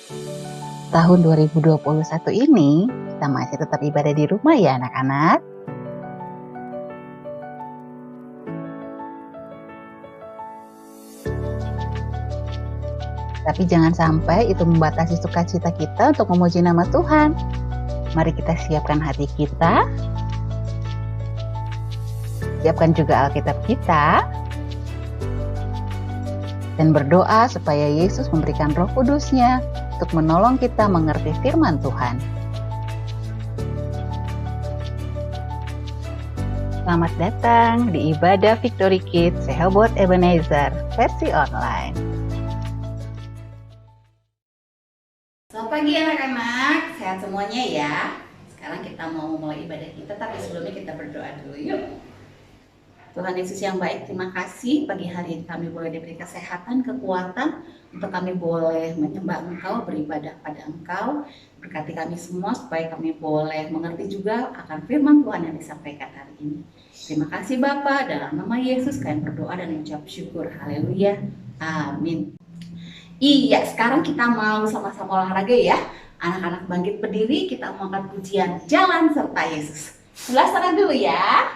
Tahun 2021 ini, kita masih tetap ibadah di rumah ya anak-anak. Tapi jangan sampai itu membatasi sukacita kita untuk memuji nama Tuhan. Mari kita siapkan hati kita. Siapkan juga Alkitab kita. Dan berdoa supaya Yesus memberikan Roh Kudus-Nya untuk menolong kita mengerti firman Tuhan. Selamat datang di ibadah Victory Kids Rehoboth Ebenezer versi online. Selamat pagi anak-anak, sehat semuanya ya. Sekarang kita mau mulai ibadah kita, tapi sebelumnya kita berdoa dulu yuk. Tuhan Yesus yang baik, terima kasih pagi hari ini kami boleh diberi kesehatan, kekuatan untuk kami boleh menyembah Engkau, beribadah pada Engkau. Berkati kami semua supaya kami boleh mengerti juga akan firman Tuhan yang disampaikan hari ini. Terima kasih Bapa, dalam nama Yesus kami berdoa dan mengucap syukur. Haleluya, amin. Iya, sekarang kita mau sama-sama olahraga ya. Anak-anak bangkit berdiri, kita mau angkat pujian Jalan Serta Yesus. Sebelah sana dulu ya.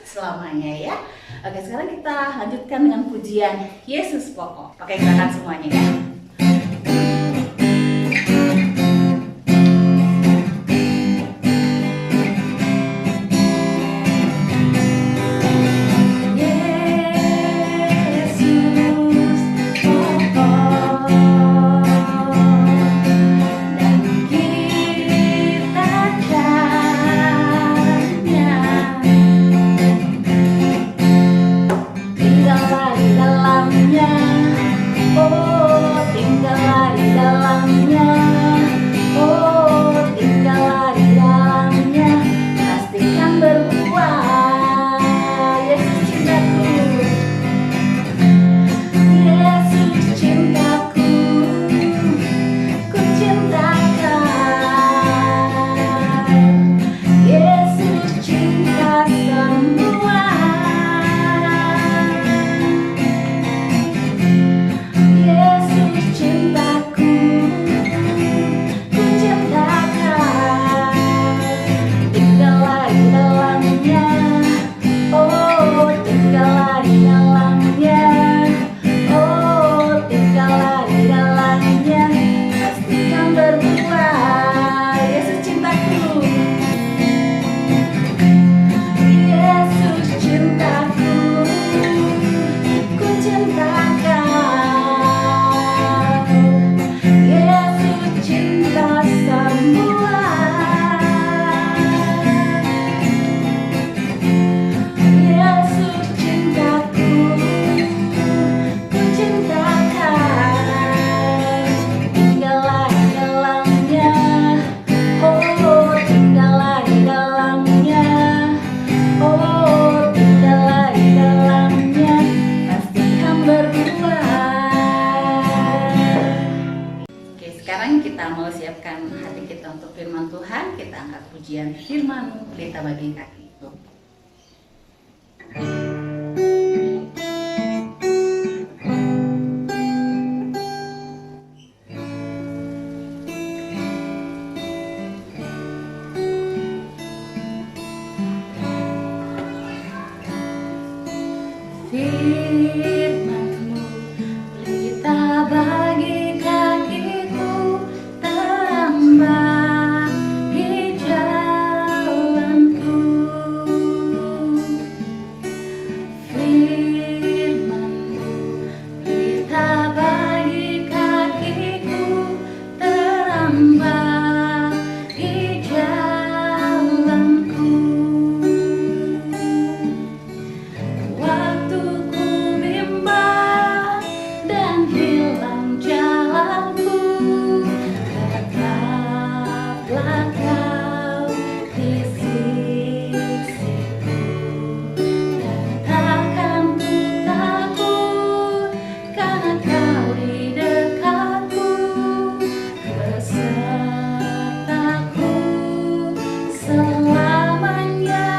Selamanya ya. Oke, sekarang kita lanjutkan dengan pujian Yesus Pokok. Pakai gerakan semuanya ya. kita mau siapkan hati kita untuk firman Tuhan, kita angkat pujian firman-Mu, pelita bagi kakiku. Firman-Mu, pelita bagi kakiku, terang bagi jalanku. Firman-Mu, pelita bagi kakiku, terang bagi jalanku. Waktu ku bimbang dan hilang jalanku, tetaplah Kau di sisiku, dan takkan ku takut karena Kau di dekatku, besertaku selamanya.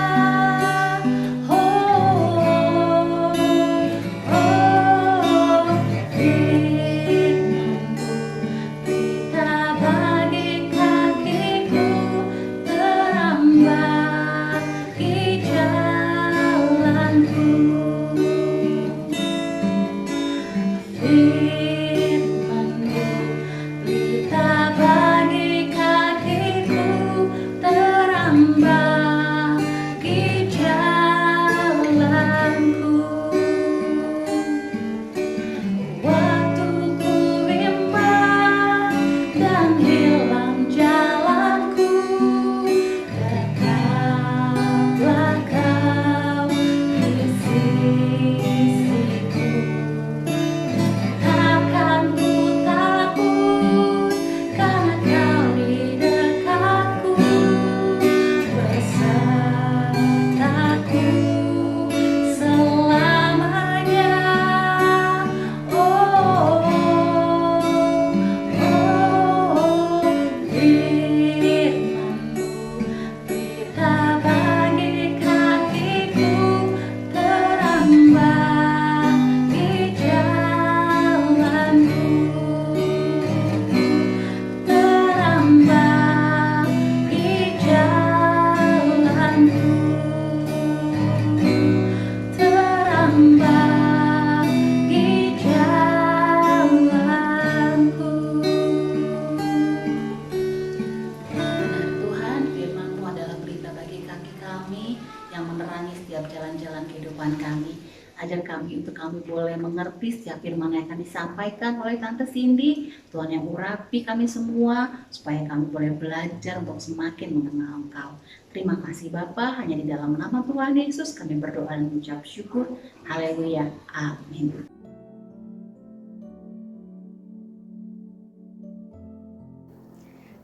Ajar kami untuk kami boleh mengerti setiap firman yang akan disampaikan oleh Tante Cindy. Tuhan yang urapi kami semua supaya kami boleh belajar untuk semakin mengenal Engkau. Terima kasih Bapa, hanya di dalam nama Tuhan Yesus kami berdoa dan mengucap syukur. Haleluya. Amin.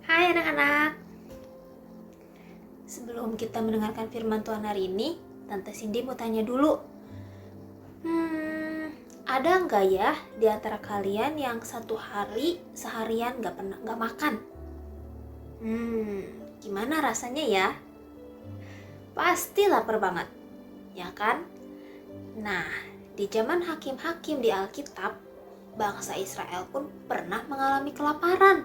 Hai anak-anak. Sebelum kita mendengarkan firman Tuhan hari ini, Tante Cindy mau tanya dulu. Ada nggak ya di antara kalian yang satu hari seharian nggak makan? Gimana rasanya ya? Pasti lapar banget, ya kan? Nah, di zaman hakim-hakim di Alkitab, bangsa Israel pun pernah mengalami kelaparan.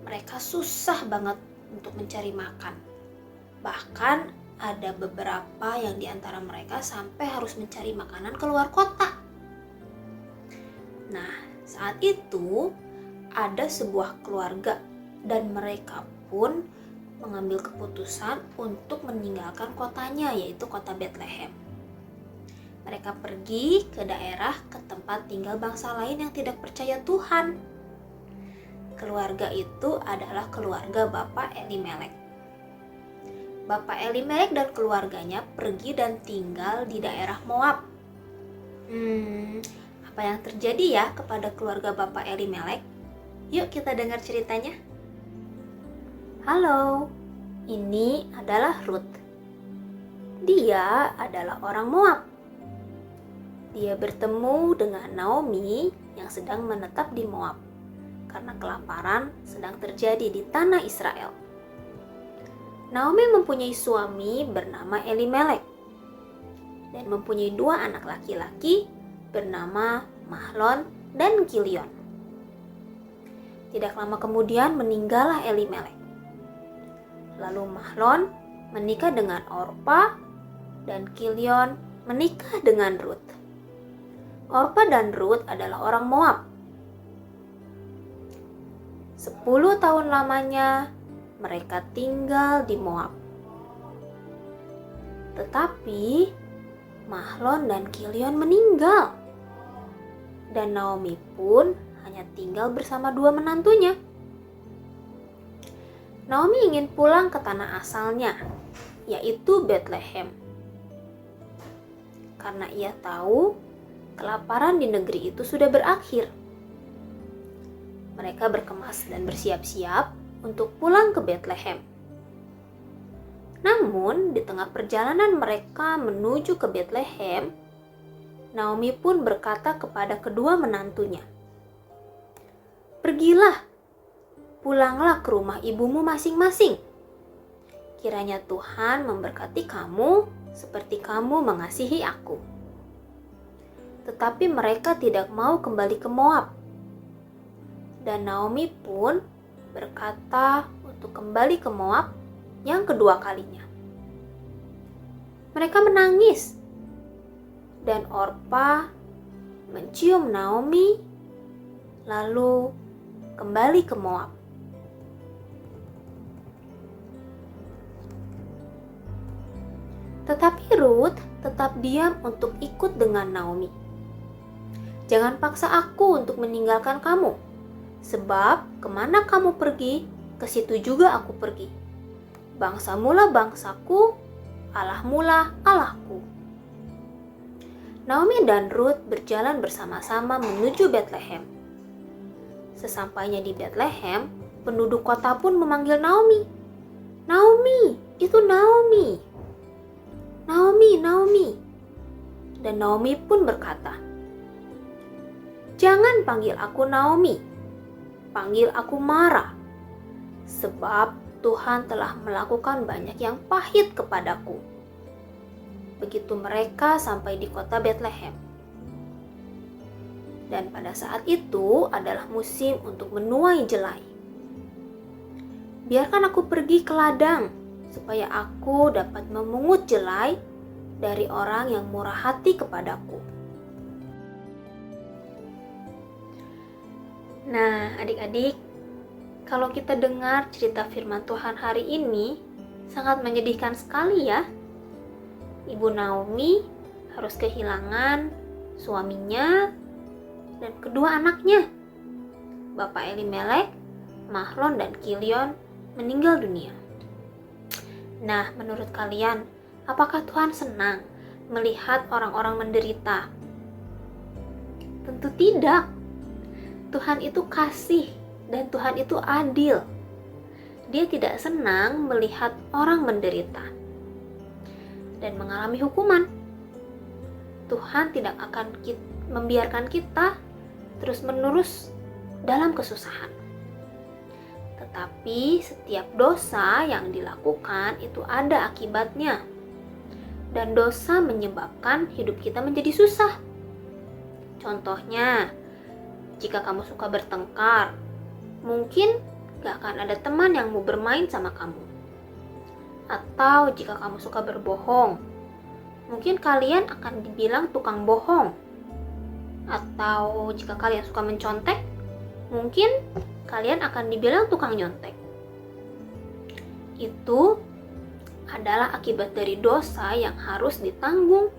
Mereka susah banget untuk mencari makan. Bahkan ada beberapa yang di antara mereka sampai harus mencari makanan keluar kota. Nah, saat itu ada sebuah keluarga dan mereka pun mengambil keputusan untuk meninggalkan kotanya, yaitu kota Bethlehem. Mereka pergi ke daerah ke tempat tinggal bangsa lain yang tidak percaya Tuhan. Keluarga itu adalah keluarga Bapak Elimelek. Bapak Elimelek dan keluarganya pergi dan tinggal di daerah Moab. Apa yang terjadi ya kepada keluarga Bapak Elimelek? Yuk kita dengar ceritanya. Halo, ini adalah Ruth. Dia adalah orang Moab. Dia bertemu dengan Naomi yang sedang menetap di Moab. karena kelaparan sedang terjadi di tanah Israel. Naomi mempunyai suami bernama Elimelek dan mempunyai 2 anak laki-laki bernama Mahlon dan Kilion. Tidak lama kemudian meninggallah Elimelek. Lalu Mahlon menikah dengan Orpa dan Kilion menikah dengan Rut. Orpa dan Rut adalah orang Moab. 10 tahun lamanya mereka tinggal di Moab. Tetapi Mahlon dan Kilion meninggal. Dan Naomi pun hanya tinggal bersama 2 menantunya. Naomi ingin pulang ke tanah asalnya, yaitu Betlehem. Karena ia tahu kelaparan di negeri itu sudah berakhir. Mereka berkemas dan bersiap-siap untuk pulang ke Betlehem. Namun, di tengah perjalanan mereka menuju ke Betlehem, Naomi pun berkata kepada kedua menantunya, "Pergilah, pulanglah ke rumah ibumu masing-masing. Kiranya Tuhan memberkati kamu seperti kamu mengasihi aku." Tetapi mereka tidak mau kembali ke Moab. Dan Naomi pun berkata untuk kembali ke Moab yang kedua kalinya. Mereka menangis. Dan Orpa mencium Naomi lalu kembali ke Moab. Tetapi Rut tetap diam untuk ikut dengan Naomi. "Jangan paksa aku untuk meninggalkan kamu, sebab kemana kamu pergi, ke situ juga aku pergi. Bangsamulah bangsaku, Allahmulah Allahku." Naomi dan Rut berjalan bersama-sama menuju Betlehem. Sesampainya di Betlehem, penduduk kota pun memanggil Naomi. "Naomi, itu Naomi. Naomi, Naomi." Dan Naomi pun berkata, "Jangan panggil aku Naomi, panggil aku Mara, sebab Tuhan telah melakukan banyak yang pahit kepadaku." Begitu mereka sampai di kota Betlehem. Dan pada saat itu adalah musim untuk menuai jelai. "Biarkan aku pergi ke ladang, supaya aku dapat memungut jelai dari orang yang murah hati kepadaku." Nah, adik-adik, kalau kita dengar cerita firman Tuhan hari ini, sangat menyedihkan sekali ya. Ibu Naomi harus kehilangan suaminya dan kedua anaknya. Bapak Elimelek, Mahlon, dan Kilion meninggal dunia. Nah, menurut kalian, apakah Tuhan senang melihat orang-orang menderita? Tentu tidak. Tuhan itu kasih dan Tuhan itu adil. Dia tidak senang melihat orang menderita dan mengalami hukuman. Tuhan tidak akan membiarkan kita terus-menerus dalam kesusahan. Tetapi setiap dosa yang dilakukan itu ada akibatnya. Dan dosa menyebabkan hidup kita menjadi susah. Contohnya, jika kamu suka bertengkar, mungkin gak akan ada teman yang mau bermain sama kamu. Atau jika kamu suka berbohong, mungkin kalian akan dibilang tukang bohong. Atau jika kalian suka mencontek, mungkin kalian akan dibilang tukang nyontek. Itu adalah akibat dari dosa yang harus ditanggung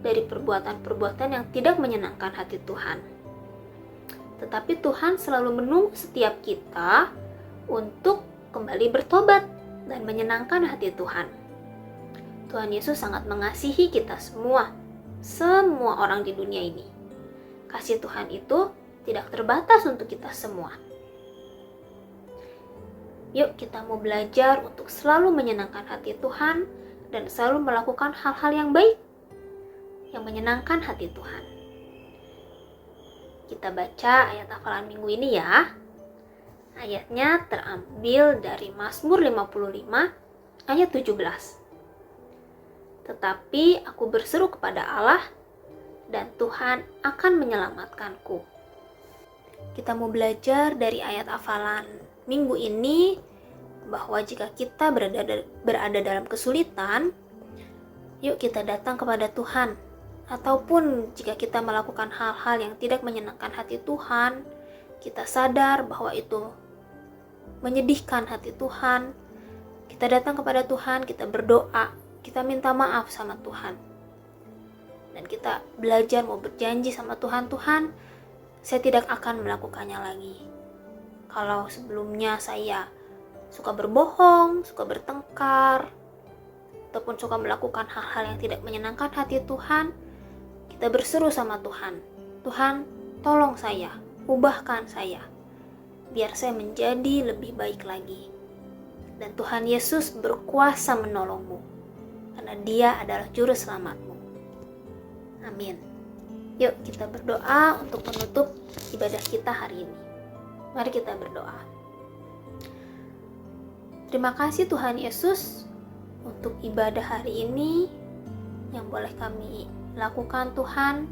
dari perbuatan-perbuatan yang tidak menyenangkan hati Tuhan. Tetapi Tuhan selalu menunggu setiap kita untuk kembali bertobat dan menyenangkan hati Tuhan. Tuhan Yesus sangat mengasihi kita semua orang di dunia ini. Kasih Tuhan itu tidak terbatas untuk kita semua. Yuk kita mau belajar untuk selalu menyenangkan hati Tuhan dan selalu melakukan hal-hal yang baik yang menyenangkan hati Tuhan. Kita baca ayat hafalan minggu ini ya. Ayatnya terambil dari Mazmur 55 ayat 17. Tetapi aku berseru kepada Allah dan Tuhan akan menyelamatkanku. Kita mau belajar dari ayat hafalan minggu ini bahwa jika kita berada dalam kesulitan, yuk kita datang kepada Tuhan. Ataupun jika kita melakukan hal-hal yang tidak menyenangkan hati Tuhan, kita sadar bahwa itu menyedihkan hati Tuhan, kita datang kepada Tuhan, kita berdoa, kita minta maaf sama Tuhan. Dan kita belajar mau berjanji sama Tuhan, Tuhan, saya tidak akan melakukannya lagi. Kalau sebelumnya saya suka berbohong, suka bertengkar, ataupun suka melakukan hal-hal yang tidak menyenangkan hati Tuhan, kita berseru sama Tuhan, Tuhan, tolong saya, ubahkan saya, biar saya menjadi lebih baik lagi. Dan Tuhan Yesus berkuasa menolongmu, karena Dia adalah juru selamatmu. Amin. Yuk kita berdoa untuk menutup ibadah kita hari ini. Mari kita berdoa. Terima kasih Tuhan Yesus untuk ibadah hari ini yang boleh kami lakukan Tuhan.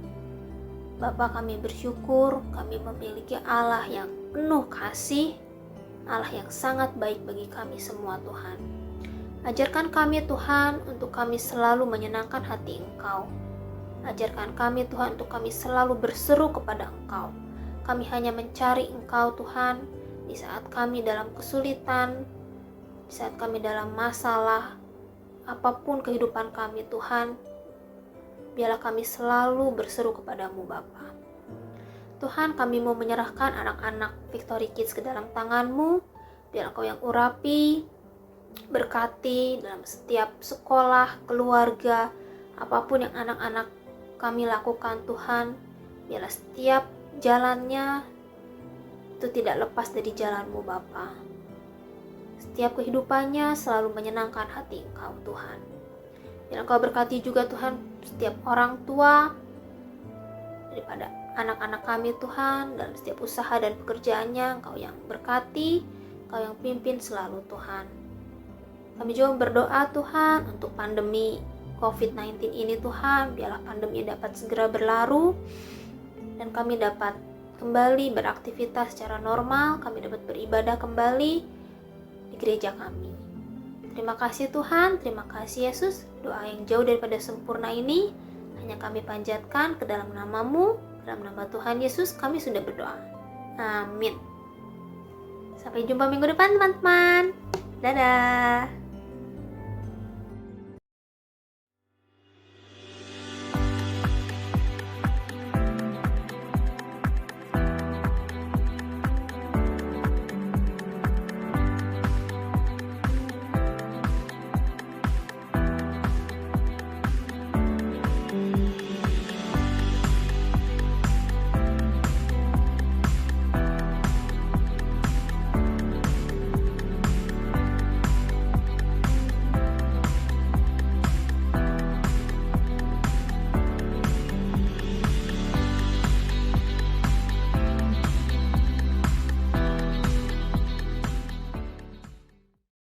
Bapa, kami bersyukur kami memiliki Allah yang penuh kasih, Allah yang sangat baik bagi kami semua Tuhan. Ajarkan kami Tuhan untuk kami selalu menyenangkan hati Engkau. Ajarkan kami Tuhan untuk kami selalu berseru kepada Engkau. Kami hanya mencari Engkau Tuhan di saat kami dalam kesulitan, di saat kami dalam masalah, apapun kehidupan kami Tuhan. Biarlah kami selalu berseru kepadamu Bapa. Tuhan, kami mau menyerahkan anak-anak Victory Kids ke dalam tangan-Mu. Biar Engkau yang urapi, berkati dalam setiap sekolah, keluarga, apapun yang anak-anak kami lakukan Tuhan. Biarlah setiap jalannya itu tidak lepas dari jalan-Mu Bapa. Setiap kehidupannya selalu menyenangkan hati Engkau Tuhan. Biar Engkau berkati juga Tuhan setiap orang tua daripada anak-anak kami Tuhan, dalam setiap usaha dan pekerjaannya Engkau yang berkati, Engkau yang pimpin selalu Tuhan. Kami juga berdoa Tuhan untuk pandemi COVID-19 ini Tuhan, biarlah pandemi dapat segera berlalu dan kami dapat kembali beraktivitas secara normal, kami dapat beribadah kembali di gereja kami. Terima kasih Tuhan, terima kasih Yesus. Doa yang jauh daripada sempurna ini hanya kami panjatkan ke dalam nama-Mu, dalam nama Tuhan Yesus kami sudah berdoa. Amin. Sampai jumpa minggu depan teman-teman. Dadah.